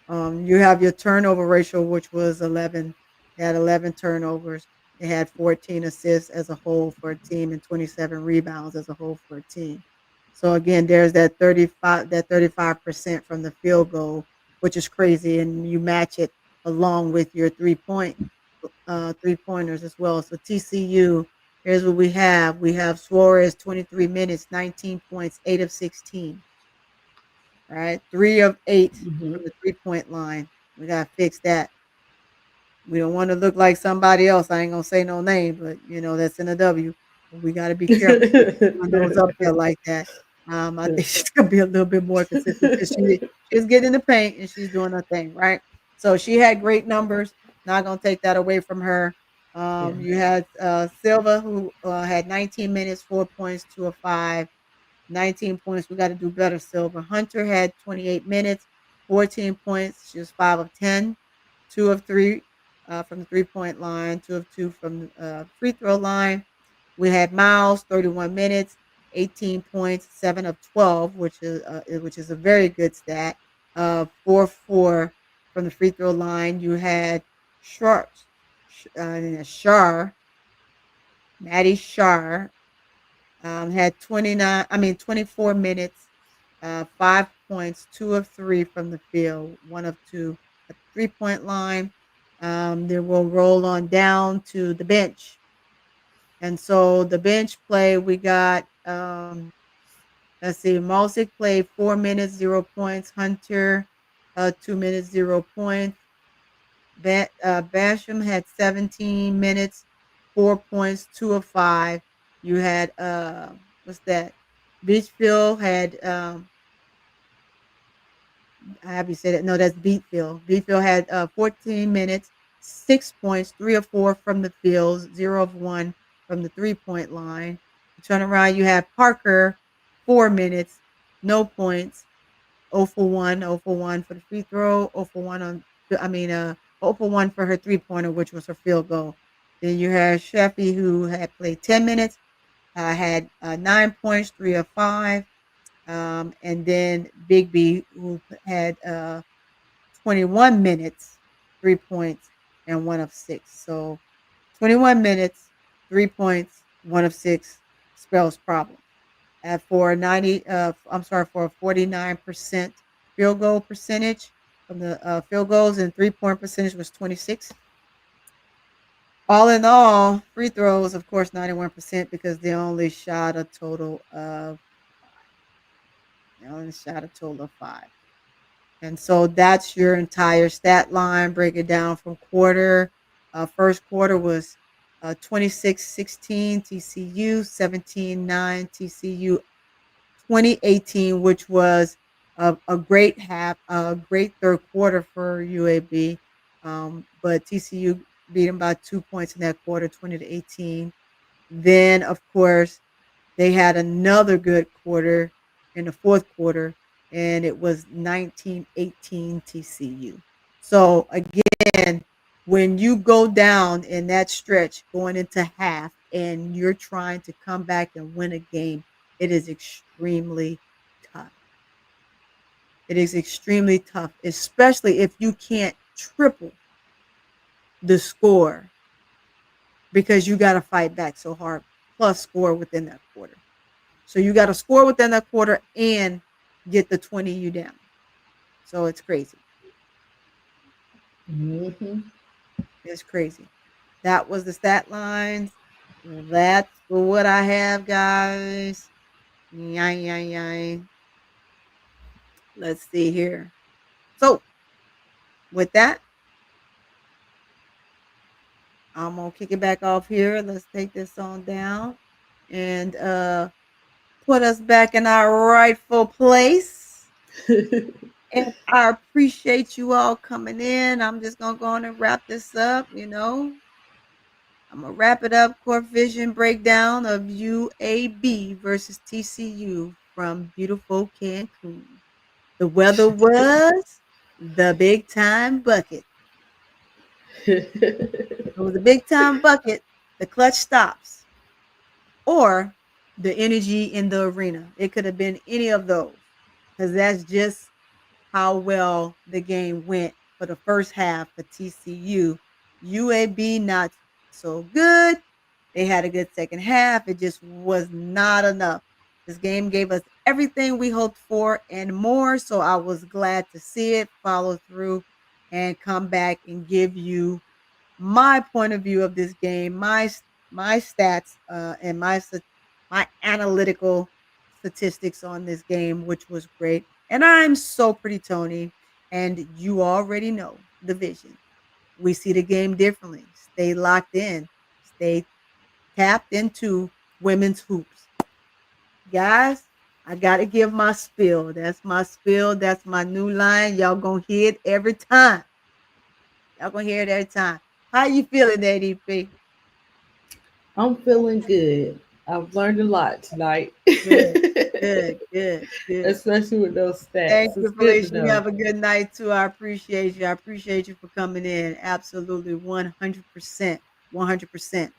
You have your turnover ratio, which was 11. They had 11 turnovers. They had 14 assists as a whole for a team and 27 rebounds as a whole for a team. So again, there's that 35% from the field goal, which is crazy, and you match it along with your 3 pointers as well. So TCU, here's what we have. We have Suarez, 23 minutes, 19 points, 8 of 16. Right, 3 of 8 Hmm. from the 3 point line. We gotta fix that. We don't want to look like somebody else. I ain't gonna say no name, but that's in a W. But we gotta be careful putting those up there like that. I think she's gonna be a little bit more consistent because she's getting in the paint and she's doing her thing, right? So she had great numbers. Not gonna take that away from her. Yeah. You had Silva, who had 19 minutes, 4 points, 2 of 5. 19 points. We got to do better, Silver. Hunter had 28 minutes, 14 points. She was 5 of 10, 2 of 3 from the 3 point line, 2 of 2 from the free throw line. We had Miles, 31 minutes, 18 points, 7 of 12, which is a very good stat. 4 of 4 from the free throw line. You had Shar, Shar, Maddie Shar, had 29. I mean 24 minutes, 5 points, 2 of 3 from the field, 1 of 2 at the 3 point line. Then we'll roll on down to the bench. And so the bench play, we got, let's see, Malsick played 4 minutes, 0 points. Hunter, 2 minutes, 0 points. Basham had 17 minutes, 4 points, 2 of 5. You had, what's that? Beachfield had, I have you said it. No, that's Beatfield. Beatfield had 14 minutes, 6 points, 3 of 4 from the field, 0 of 1 from the 3 point line. You turn around, you have Parker, 4 minutes, no points, 0 for 1, 0 for 1 for the free throw, 0 for 1 on, 0 for 1 for her 3 pointer, which was her field goal. Then you had Sheffy, who had played 10 minutes, had 9 points, 3 of 5. And then Big B, who had 21 minutes, 3 points, and 1 of 6. So 21 minutes, 3 points, 1 of 6 spells problem. For 90, I'm sorry, for a 49% field goal percentage from the field goals, and 3 point percentage was 26. All in all, free throws, of course, 91% because they only shot a total of 5. They only shot a total of 5. And so that's your entire stat line. Break it down from quarter. First quarter was 26-16 TCU, 17-9 TCU, 2018, which was a great a great third quarter for UAB. But TCU beat them by 2 points in that quarter, 20-18. Then, of course, they had another good quarter in the fourth quarter, and it was 19-18 TCU. So again, when you go down in that stretch going into half and you're trying to come back and win a game, it is extremely tough. It is extremely tough, especially if you can't triple the score because you got to fight back so hard, plus score within that quarter. So you got to score within that quarter and get the 20 down. So it's crazy. Mm-hmm. It's crazy. That was the stat lines. That's what I have, guys. Yay, yay, yay. Let's see here. So with that, I'm gonna kick it back off here. Let's take this on down and put us back in our rightful place. And I appreciate you all coming in. I'm just gonna go on and wrap this up. I'm gonna wrap it up. Court vision breakdown of UAB versus TCU from beautiful Cancun. The weather was the big time bucket. It was a big time bucket. The clutch stops, or the energy in the arena. It could have been any of those, because that's just how well the game went for the first half for TCU. UAB not so good. They had a good second half. It just was not enough. This game gave us everything we hoped for and more. So I was glad to see it follow through and come back and give you my point of view of this game, my stats, and my analytical statistics on this game, which was great. And I'm so pretty Tony, and you already know the vision. We see the game differently. Stay locked in. Stay tapped into women's hoops. Guys, I gotta give my spill. That's my spill. That's my new line. Y'all gonna hear it every time. Y'all gonna hear it every time. How you feeling, ADP? I'm feeling good. I've learned a lot tonight. Good. Good, good, good. Especially with those Thank stats. It's you, good to Felicia. You know. have a good night too. I appreciate you. I appreciate you for coming in. Absolutely, 100%. 100%.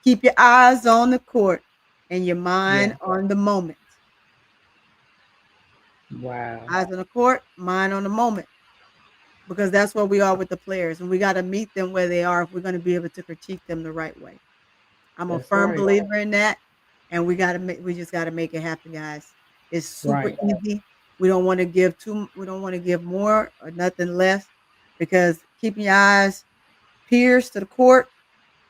Keep your eyes on the court and your Yeah. mind on the moment. Wow. Eyes on the court, mind on the moment. Because that's where we are with the players. And we got to meet them where they are if we're going to be able to critique them the right way. I'm a That's firm right. believer in that. And we just got to make it happen, guys. It's super Right. easy. We don't want to give more or nothing less because keeping your eyes pierced to the court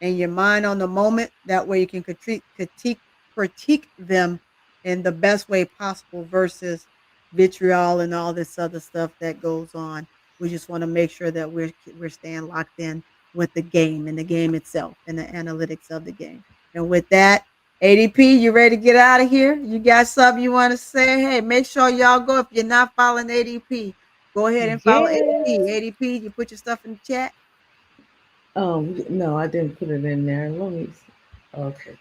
and your mind on the moment. That way you can critique them in the best way possible versus vitriol and all this other stuff that goes on. We just want to make sure that we're staying locked in with the game and the game itself and the analytics of the game. And with that, ADP, you ready to get out of here? You got something you want to say? Hey, make sure y'all go. If you're not following ADP, go ahead and follow ADP. Yes. ADP, you put your stuff in the chat. No, I didn't put it in there. Let me. Okay.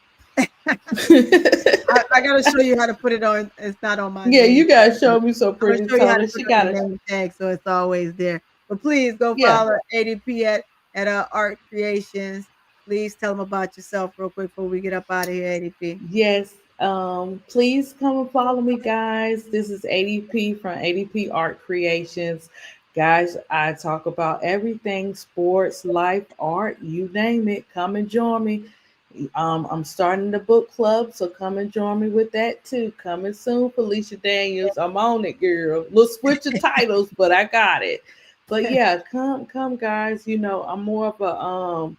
I gotta show you how to put it on. It's not on my Yeah, name you tag. guys showed me so I'm gonna pretty, show you how to Tony. put She it on got the it. name tag so it's always there. But please go Yeah. follow ADP at Art Creations. Please tell them about yourself real quick before we get up out of here, ADP. Yes. Please come and follow me, guys. This is ADP from ADP Art Creations. Guys, I talk about everything sports, life, art, you name it. Come and join me. I'm starting the book club, so come and join me with that too. Coming soon, Felicia Daniels. I'm on it, girl. Little switch of titles, but I got it. But yeah, come, guys. You know, I'm more of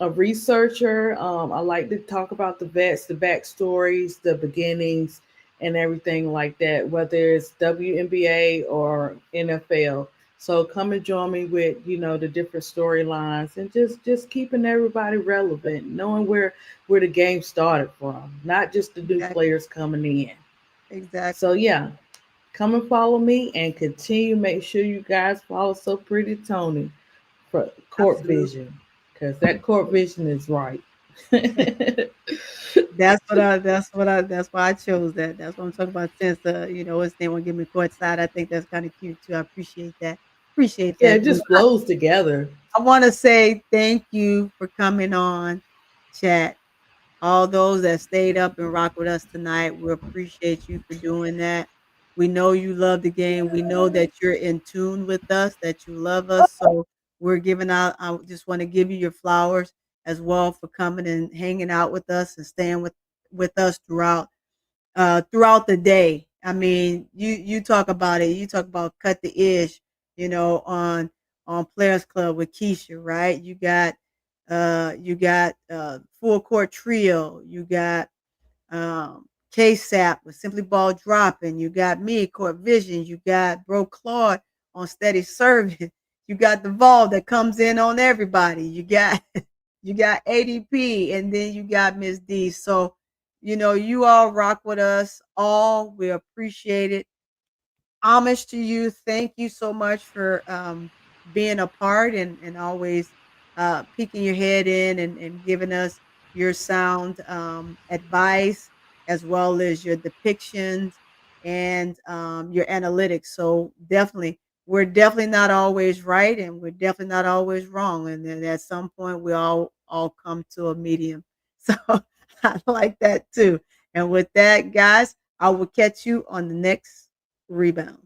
a researcher. I like to talk about the vets, the backstories, the beginnings, and everything like that, whether it's WNBA or NFL. So come and join me with the different storylines and just keeping everybody relevant, knowing where the game started from, not just the new Exactly. players coming in. So Exactly. yeah, come and follow me and continue. Make sure you guys follow So Pretty Tony for court Absolutely. vision because that court vision is right. That's why I chose that. That's what I'm talking about. Since his name won't give me court side. I think that's kind of cute too. I appreciate that. Appreciate Yeah, that. it just flows together. I want to say thank you for coming on, chat. All those that stayed up and rock with us tonight, we appreciate you for doing that. We know you love the game. We know that you're in tune with us, that you love us. So we're giving out. I just want to give you your flowers as well for coming and hanging out with us and staying with us throughout the day. I mean, you talk about it. You talk about cut the ish, on Players Club with Keisha, right? You got full court trio. You got KSAP with Simply Ball dropping. You got me, Court Vision. You got Bro Claude on Steady Serving. You got the Vol that comes in on everybody. You got ADP, and then you got Miss D. So, you all rock with us all. We appreciate it. Homage to you. Thank you so much for being a part and always peeking your head in and giving us your sound advice as well as your depictions and your analytics. So definitely, we're definitely not always right and we're definitely not always wrong. And then at some point, we all come to a medium. So I like that too. And with that, guys, I will catch you on the next rebound.